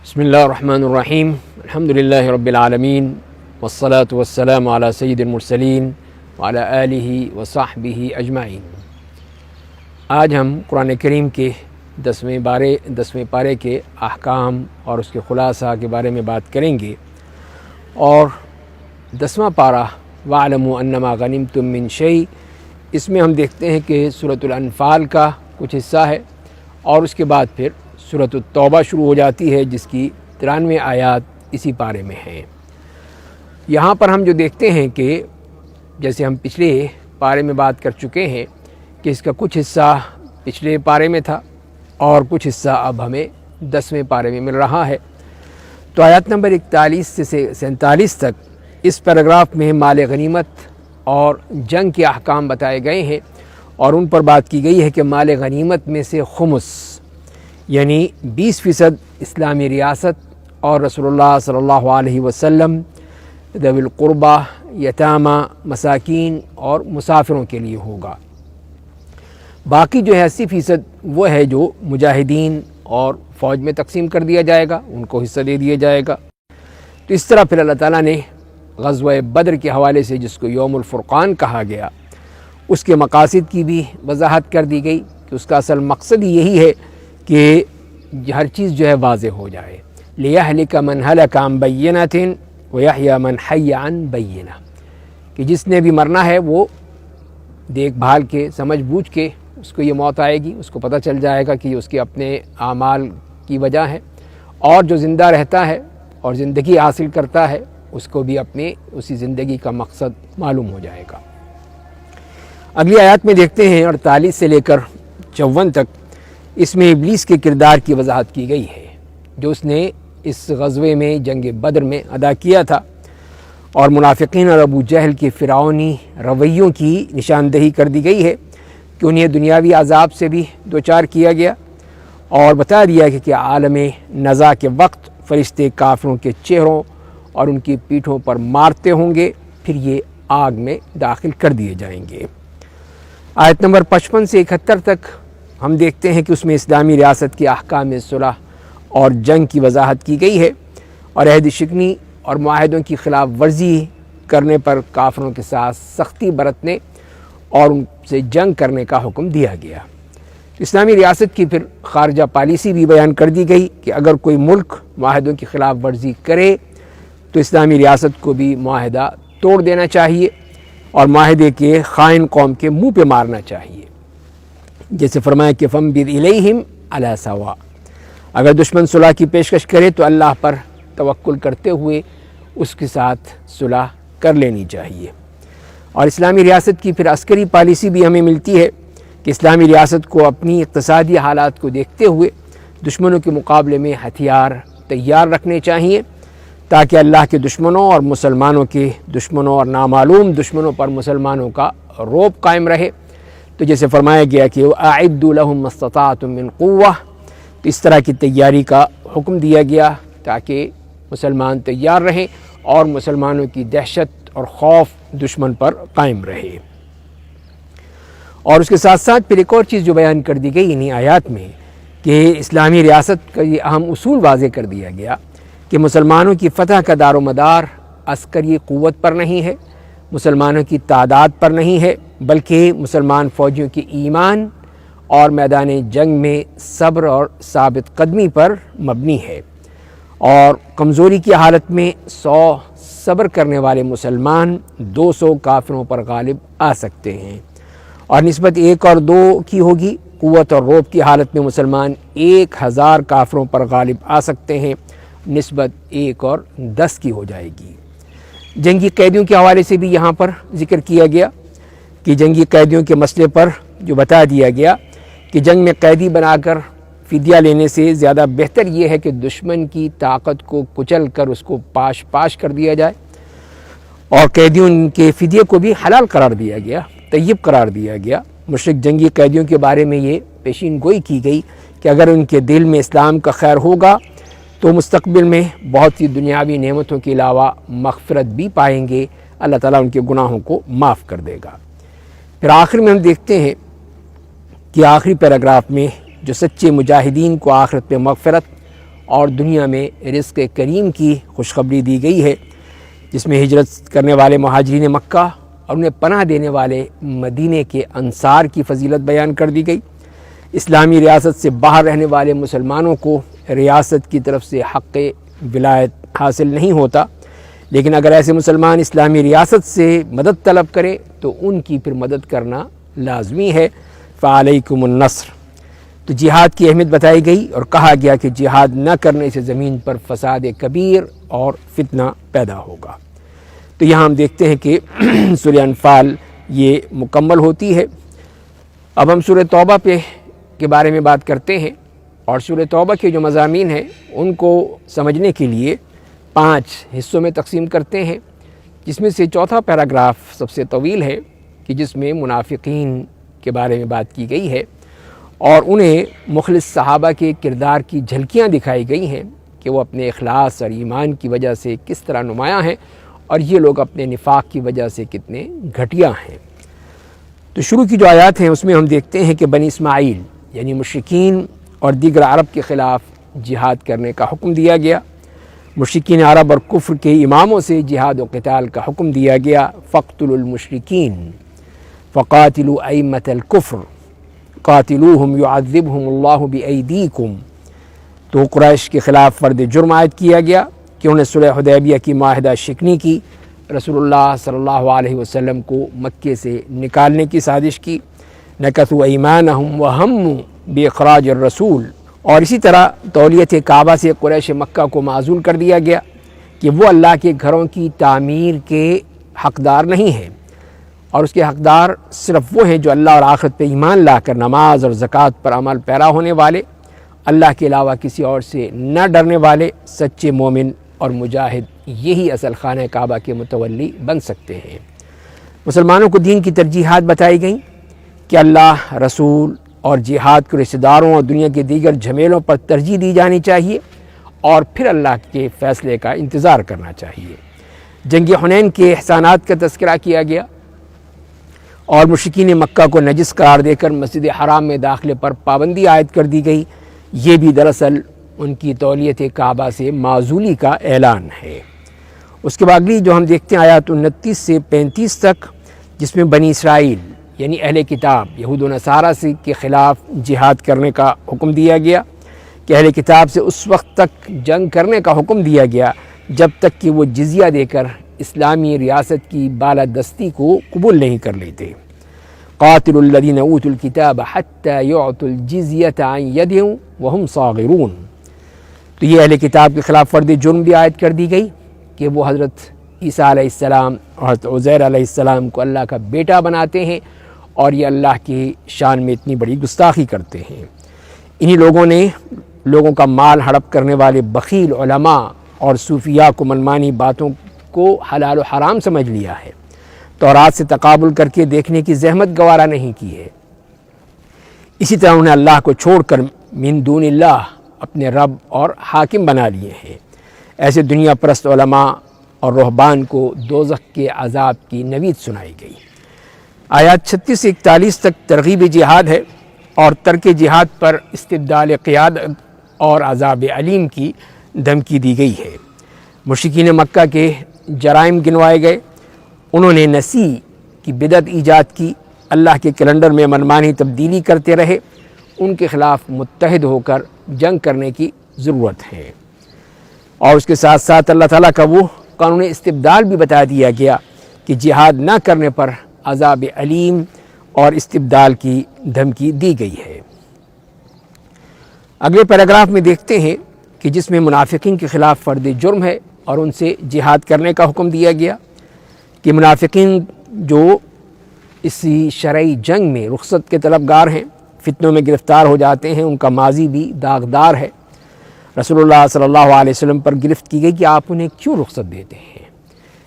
بسم اللہ الرحمن الرحیم الحمد للہ رب العالمین والصلاة والسلام علی سید المرسلین وعلی آلہ وصحبہ اجمعین۔ آج ہم قرآن کریم کے 10ویں پارے کے احکام اور اس کے خلاصہ کے بارے میں بات کریں گے، اور 10واں پارہ وَاعْلَمُوا أَنَّمَا غَنِمْتُم مِّن شَيْءٍ، اس میں ہم دیکھتے ہیں کہ سورۃ الانفال کا کچھ حصہ ہے، اور اس کے بعد پھر سورۃ التوبہ شروع ہو جاتی ہے، جس کی 93 آیات اسی پارے میں ہیں۔ یہاں پر ہم جو دیکھتے ہیں کہ جیسے ہم پچھلے پارے میں بات کر چکے ہیں کہ اس کا کچھ حصہ پچھلے پارے میں تھا اور کچھ حصہ اب ہمیں 10ویں پارے میں مل رہا ہے، تو آیات نمبر 41 سے 47 تک اس پیراگراف میں مال غنیمت اور جنگ کے احکام بتائے گئے ہیں، اور ان پر بات کی گئی ہے کہ مال غنیمت میں سے خمس یعنی 20% اسلامی ریاست اور رسول اللہ صلی اللہ علیہ وسلم، ذوی القربہ، یتامہ، مساکین اور مسافروں کے لیے ہوگا۔ باقی جو ہے 80% وہ ہے جو مجاہدین اور فوج میں تقسیم کر دیا جائے گا، ان کو حصہ دے دیا جائے گا۔ تو اس طرح پھر اللہ تعالیٰ نے غزوہ بدر کے حوالے سے، جس کو یوم الفرقان کہا گیا، اس کے مقاصد کی بھی وضاحت کر دی گئی کہ اس کا اصل مقصد ہی یہی ہے کہ ہر چیز جو ہے واضح ہو جائے، لِيَهْلِكَ مَنْ هَلَكَ عَنْ بَيِّنَةٍ وَيَحْيَىٰ مَنْ حَيَّ عَنْ بَيِّنَةٍ، کہ جس نے بھی مرنا ہے وہ دیکھ بھال کے سمجھ بوجھ کے اس کو یہ موت آئے گی، اس کو پتہ چل جائے گا کہ یہ اس کے اپنے اعمال کی وجہ ہے، اور جو زندہ رہتا ہے اور زندگی حاصل کرتا ہے اس کو بھی اپنے اسی زندگی کا مقصد معلوم ہو جائے گا۔ اگلی آیات میں دیکھتے ہیں 48 سے لے کر 54 تک، اس میں ابلیس کے کردار کی وضاحت کی گئی ہے جو اس نے اس غزوے میں جنگ بدر میں ادا کیا تھا، اور منافقین اور ابو جہل کے فرعونی رویوں کی نشاندہی کر دی گئی ہے کہ انہیں دنیاوی عذاب سے بھی دوچار کیا گیا، اور بتا دیا کہ عالم نزا کے وقت فرشتے کافروں کے چہروں اور ان کی پیٹھوں پر مارتے ہوں گے، پھر یہ آگ میں داخل کر دیے جائیں گے۔ آیت نمبر 55 سے 71 تک ہم دیکھتے ہیں کہ اس میں اسلامی ریاست کے احکام صلح اور جنگ کی وضاحت کی گئی ہے، اور عہد شکنی اور معاہدوں کی خلاف ورزی کرنے پر کافروں کے ساتھ سختی برتنے اور ان سے جنگ کرنے کا حکم دیا گیا۔ اسلامی ریاست کی پھر خارجہ پالیسی بھی بیان کر دی گئی کہ اگر کوئی ملک معاہدوں کی خلاف ورزی کرے تو اسلامی ریاست کو بھی معاہدہ توڑ دینا چاہیے اور معاہدے کے خائن قوم کے منہ پہ مارنا چاہیے، جیسے فرمایا کہ فَانبِذْ إِلَيْهِمْ عَلَىٰ سَوَاءٍ، اگر دشمن صلح کی پیشکش کرے تو اللہ پر توکل کرتے ہوئے اس کے ساتھ صلح کر لینی چاہیے۔ اور اسلامی ریاست کی پھر عسکری پالیسی بھی ہمیں ملتی ہے کہ اسلامی ریاست کو اپنی اقتصادی حالات کو دیکھتے ہوئے دشمنوں کے مقابلے میں ہتھیار تیار رکھنے چاہیے، تاکہ اللہ کے دشمنوں اور مسلمانوں کے دشمنوں اور نامعلوم دشمنوں پر مسلمانوں کا رعب قائم رہے۔ تو جیسے فرمایا گیا کہ أَعِدُّوا لَهُم مَّا اسْتَطَعْتُم مِّن قُوَّةٍ، تو اس طرح کی تیاری کا حکم دیا گیا تاکہ مسلمان تیار رہیں اور مسلمانوں کی دہشت اور خوف دشمن پر قائم رہے۔ اور اس کے ساتھ ساتھ پھر ایک اور چیز جو بیان کر دی گئی انہی آیات میں، کہ اسلامی ریاست کا یہ اہم اصول واضح کر دیا گیا کہ مسلمانوں کی فتح کا دار و مدار عسکری قوت پر نہیں ہے، مسلمانوں کی تعداد پر نہیں ہے، بلکہ مسلمان فوجیوں کے ایمان اور میدان جنگ میں صبر اور ثابت قدمی پر مبنی ہے، اور کمزوری کی حالت میں 100 صبر کرنے والے مسلمان 200 کافروں پر غالب آ سکتے ہیں، اور نسبت 1 اور 2 کی ہوگی، قوت اور رعب کی حالت میں مسلمان 1000 کافروں پر غالب آ سکتے ہیں، نسبت 1 اور 10 کی ہو جائے گی۔ جنگی قیدیوں کے حوالے سے بھی یہاں پر ذکر کیا گیا کہ جنگی قیدیوں کے مسئلے پر جو بتا دیا گیا کہ جنگ میں قیدی بنا کر فدیہ لینے سے زیادہ بہتر یہ ہے کہ دشمن کی طاقت کو کچل کر اس کو پاش کر دیا جائے، اور قیدیوں کے فدیے کو بھی حلال قرار دیا گیا، طیب قرار دیا گیا۔ مشرک جنگی قیدیوں کے بارے میں یہ پیشین گوئی کی گئی کہ اگر ان کے دل میں اسلام کا خیر ہوگا تو مستقبل میں بہت سی دنیاوی نعمتوں کے علاوہ مغفرت بھی پائیں گے، اللہ تعالیٰ ان کے گناہوں کو معاف کر دے گا۔ پھر آخر میں ہم دیکھتے ہیں کہ آخری پیراگراف میں جو سچے مجاہدین کو آخرت میں مغفرت اور دنیا میں رزق کریم کی خوشخبری دی گئی ہے، جس میں ہجرت کرنے والے مہاجرین مکہ اور انہیں پناہ دینے والے مدینے کے انصار کی فضیلت بیان کر دی گئی۔ اسلامی ریاست سے باہر رہنے والے مسلمانوں کو ریاست کی طرف سے حق ولایت حاصل نہیں ہوتا، لیکن اگر ایسے مسلمان اسلامی ریاست سے مدد طلب کرے تو ان کی پھر مدد کرنا لازمی ہے۔ فعلیکم النصر۔ تو جہاد کی اہمیت بتائی گئی اور کہا گیا کہ جہاد نہ کرنے سے زمین پر فساد کبیر اور فتنہ پیدا ہوگا۔ تو یہاں ہم دیکھتے ہیں کہ سورہ انفال یہ مکمل ہوتی ہے۔ اب ہم سورہ توبہ کے بارے میں بات کرتے ہیں، اور سورہ توبہ کے جو مضامین ہیں ان کو سمجھنے کے لیے 5 حصوں میں تقسیم کرتے ہیں، جس میں سے چوتھا پیراگراف سب سے طویل ہے کہ جس میں منافقین کے بارے میں بات کی گئی ہے اور انہیں مخلص صحابہ کے کردار کی جھلکیاں دکھائی گئی ہیں کہ وہ اپنے اخلاص اور ایمان کی وجہ سے کس طرح نمایاں ہیں اور یہ لوگ اپنے نفاق کی وجہ سے کتنے گھٹیا ہیں۔ تو شروع کی جو آیات ہیں اس میں ہم دیکھتے ہیں کہ بنی اسماعیل یعنی مشرکین اور دیگر عرب کے خلاف جہاد کرنے کا حکم دیا گیا۔ مشرکین عرب اور کفر کے اماموں سے جہاد و قتال کا حکم دیا گیا۔ فاقتلوا المشرکین فقاتلوا ائمة الكفر قاتلوہم یعذبہم اللہ بایدیکم۔ تو قریش کے خلاف فرد جرم عائد کیا گیا کہ انہیں صلح حدیبیہ کی معاہدہ شکنی کی، رسول اللہ صلی اللہ علیہ وسلم کو مکے سے نکالنے کی سازش کی۔ نکثوا ایمانہم وہموا باخراج الرسول۔ اور اسی طرح تولیت کعبہ سے قریش مکہ کو معزول کر دیا گیا کہ وہ اللہ کے گھروں کی تعمیر کے حقدار نہیں ہیں، اور اس کے حقدار صرف وہ ہیں جو اللہ اور آخرت پہ ایمان لا کر نماز اور زکوٰۃ پر عمل پیرا ہونے والے، اللہ کے علاوہ کسی اور سے نہ ڈرنے والے سچے مومن اور مجاہد یہی اصل خانہ کعبہ کے متولی بن سکتے ہیں۔ مسلمانوں کو دین کی ترجیحات بتائی گئیں کہ اللہ، رسول اور جہاد کے رشتہ داروں اور دنیا کے دیگر جھمیلوں پر ترجیح دی جانی چاہیے اور پھر اللہ کے فیصلے کا انتظار کرنا چاہیے۔ جنگ حنین کے احسانات کا تذکرہ کیا گیا اور مشرکین مکہ کو نجس قرار دے کر مسجد حرام میں داخلے پر پابندی عائد کر دی گئی۔ یہ بھی دراصل ان کی تولیت کعبہ سے معزولی کا اعلان ہے۔ اس کے بعد اگلی جو ہم دیکھتے ہیں آیات 29 سے 35 تک، جس میں بنی اسرائیل یعنی اہل کتاب یہود و نصارہ سے کے خلاف جہاد کرنے کا حکم دیا گیا کہ اہل کتاب سے اس وقت تک جنگ کرنے کا حکم دیا گیا جب تک کہ وہ جزیہ دے کر اسلامی ریاست کی بالادستی کو قبول نہیں کر لیتے۔ قاتلوا الذین اوتوا الکتاب حتی یعطوا الجزیۃ عن ید وہم صاغرون۔ تو یہ اہل کتاب کے خلاف فرد جرم بھی عائد کر دی گئی کہ وہ حضرت عیسیٰ علیہ السلام اور حضرت عزیر علیہ السلام کو اللہ کا بیٹا بناتے ہیں اور یہ اللہ کی شان میں اتنی بڑی گستاخی کرتے ہیں۔ انہی لوگوں نے لوگوں کا مال ہڑپ کرنے والے بخیل علماء اور صوفیاء کو منمانی باتوں کو حلال و حرام سمجھ لیا ہے، تورات سے تقابل کر کے دیکھنے کی زحمت گوارا نہیں کی ہے۔ اسی طرح انہیں اللہ کو چھوڑ کر من دون اللہ اپنے رب اور حاکم بنا لیے ہیں۔ ایسے دنیا پرست علماء اور رہبان کو دوزخ کے عذاب کی نوید سنائی گئی۔ آیات 36 سے 41 تک ترغیب جہاد ہے اور ترک جہاد پر استبدال قیادت اور عذاب علیم کی دھمکی دی گئی ہے۔ مشرکین مکہ کے جرائم گنوائے گئے۔ انہوں نے نسی کی بدعت ایجاد کی، اللہ کے کیلنڈر میں منمانی تبدیلی کرتے رہے۔ ان کے خلاف متحد ہو کر جنگ کرنے کی ضرورت ہے، اور اس کے ساتھ ساتھ اللہ تعالیٰ کا وہ قانون استبدال بھی بتا دیا گیا کہ جہاد نہ کرنے پر عذاب علیم اور استبدال کی دھمکی دی گئی ہے۔ اگلے پیراگراف میں دیکھتے ہیں کہ جس میں منافقین کے خلاف فرد جرم ہے اور ان سے جہاد کرنے کا حکم دیا گیا کہ منافقین جو اسی شرعی جنگ میں رخصت کے طلبگار ہیں، فتنوں میں گرفتار ہو جاتے ہیں، ان کا ماضی بھی داغدار ہے۔ رسول اللہ صلی اللہ علیہ وسلم پر گرفت کی گئی کہ آپ انہیں کیوں رخصت دیتے ہیں۔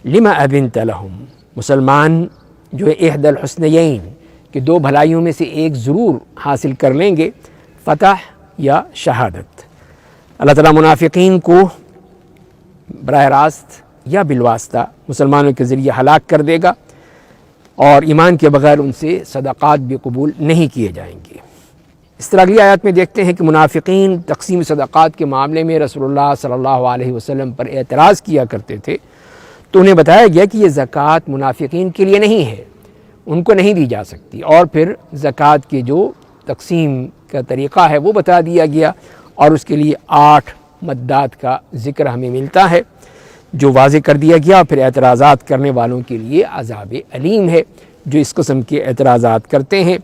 لما اذنت لهم، مسلمان جو احدی الحسنیین کہ دو بھلائیوں میں سے ایک ضرور حاصل کر لیں گے، فتح یا شہادت۔ اللہ تعالیٰ منافقین کو براہ راست یا بالواسطہ مسلمانوں کے ذریعے ہلاک کر دے گا اور ایمان کے بغیر ان سے صدقات بھی قبول نہیں کیے جائیں گے۔ اس طرح اگلی آیات میں دیکھتے ہیں کہ منافقین تقسیم صدقات کے معاملے میں رسول اللہ صلی اللہ علیہ وسلم پر اعتراض کیا کرتے تھے، تو انہیں بتایا گیا کہ یہ زکوٰۃ منافقین کے لیے نہیں ہے، ان کو نہیں دی جا سکتی، اور پھر زکوٰۃ کے جو تقسیم کا طریقہ ہے وہ بتا دیا گیا، اور اس کے لیے 8 مدات کا ذکر ہمیں ملتا ہے جو واضح کر دیا گیا۔ پھر اعتراضات کرنے والوں کے لیے عذاب علیم ہے جو اس قسم کے اعتراضات کرتے ہیں۔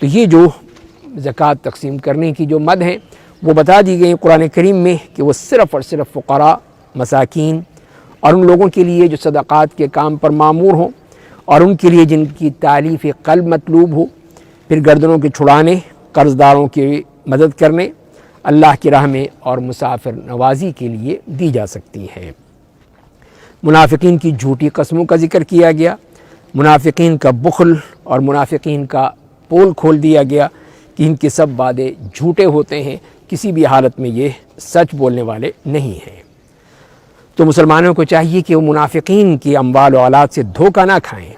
تو یہ جو زکوٰۃ تقسیم کرنے کی جو مد ہیں وہ بتا دی گئی قرآن کریم میں کہ وہ صرف اور صرف فقراء، مساکین اور ان لوگوں کے لیے جو صدقات کے کام پر مامور ہوں، اور ان کے لیے جن کی تالیف قلب مطلوب ہو، پھر گردنوں کے چھڑانے، قرض داروں کی مدد کرنے، اللہ کی راہ میں اور مسافر نوازی کے لیے دی جا سکتی ہے۔ منافقین کی جھوٹی قسموں کا ذکر کیا گیا، منافقین کا بخل اور منافقین کا پول کھول دیا گیا کہ ان کے سب وعدے جھوٹے ہوتے ہیں، کسی بھی حالت میں یہ سچ بولنے والے نہیں ہیں۔ تو مسلمانوں کو چاہیے کہ وہ منافقین کی اموال و اولاد سے دھوکہ نہ کھائیں۔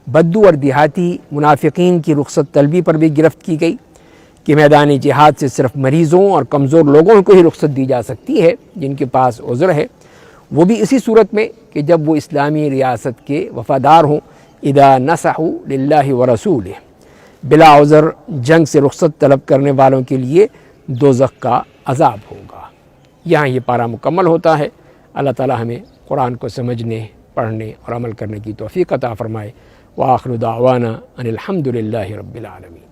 بدو اور دیہاتی منافقین کی رخصت طلبی پر بھی گرفت کی گئی کہ میدان جہاد سے صرف مریضوں اور کمزور لوگوں کو ہی رخصت دی جا سکتی ہے جن کے پاس عذر ہے، وہ بھی اسی صورت میں کہ جب وہ اسلامی ریاست کے وفادار ہوں، اذا نصحوا للہ ورسولہ۔ بلا عذر جنگ سے رخصت طلب کرنے والوں کے لیے دوزخ کا عذاب ہوگا۔ یہاں یہ پارہ مکمل ہوتا ہے۔ اللہ تعالی ہمیں قرآن کو سمجھنے، پڑھنے اور عمل کرنے کی توفیق عطا فرمائے۔ وآخر دعوانا ان الحمد للہ رب العالمین۔